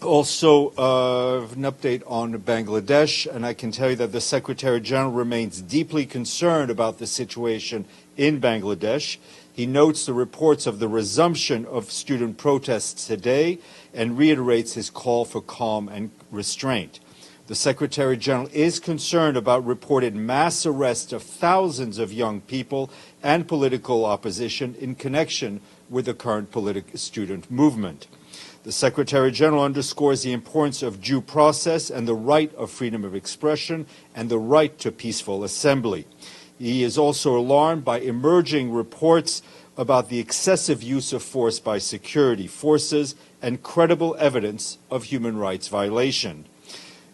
Also, an update on Bangladesh, and I can tell you that the Secretary General remains deeply concerned about the situation in Bangladesh. He notes the reports of the resumption of student protests today and reiterates his call for calm and restraint. The Secretary General is concerned about reported mass arrests of thousands of young people and political opposition in connection with the current student movement. The Secretary General underscores the importance of due process and the right of freedom of expression and the right to peaceful assembly. He is also alarmed by emerging reports about the excessive use of force by security forces and credible evidence of human rights violation.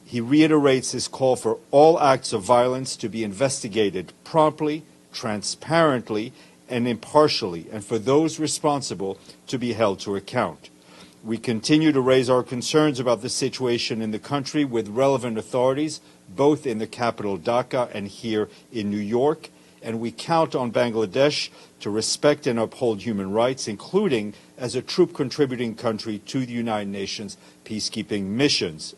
He reiterates his call for all acts of violence to be investigated promptly, transparently, and impartially, and for those responsible to be held to account. We continue to raise our concerns about the situation in the country with relevant authorities, both in the capital Dhaka and here in New York, and we count on Bangladesh to respect and uphold human rights, including as a troop contributing country to the United Nations peacekeeping missions.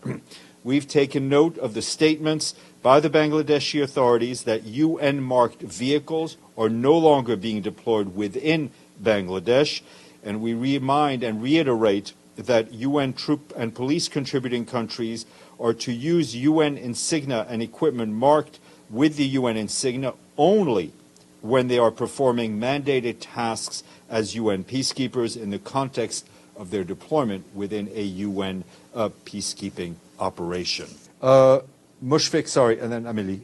We've taken note of the statements by the Bangladeshi authorities that UN-marked vehicles are no longer being deployed within Bangladesh, and we remind and reiterate that UN troop and police contributing countries are to use UN insignia and equipment marked with the UN insignia only when they are performing mandated tasks as UN peacekeepers in the context of their deployment within a UN peacekeeping operation. Mushfiq, sorry, and then Amelie.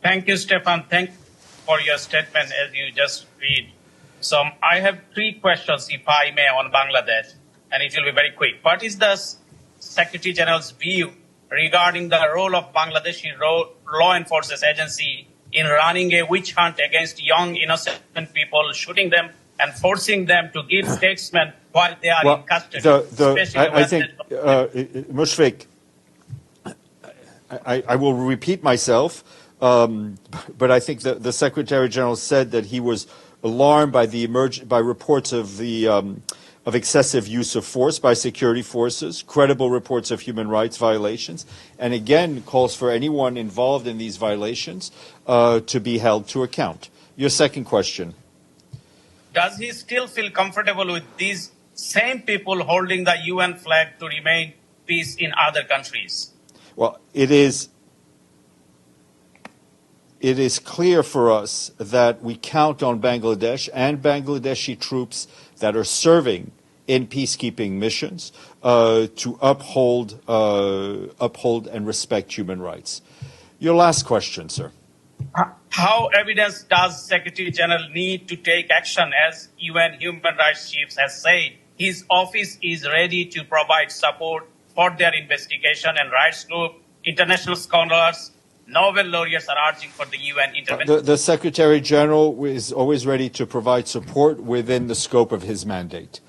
Thank you, Stefan. Thank you for your statement as you just read. So I have three questions, if I may, on Bangladesh, and it will be very quick. What is the Secretary General's view regarding the role of Bangladeshi law enforcement agency in running a witch hunt against young innocent people, shooting them and forcing them to give statements while they are in custody? I think, Mushfiq, I will repeat myself, but I think the Secretary General said that he was alarmed by reports of excessive use of force by security forces, credible reports of human rights violations, and again calls for anyone involved in these violations to be held to account. Your second question. Does he still feel comfortable with these same people holding the UN flag to remain peace in other countries? Well, it is clear for us that we count on Bangladesh and Bangladeshi troops that are serving in peacekeeping missions to uphold and respect human rights. Your last question, sir. How evidence does Secretary General need to take action, as UN Human Rights Chief has said his office is ready to provide support for their investigation, and rights group, international scholars, Nobel laureates are urging for the UN intervention? The Secretary General is always ready to provide support within the scope of his mandate.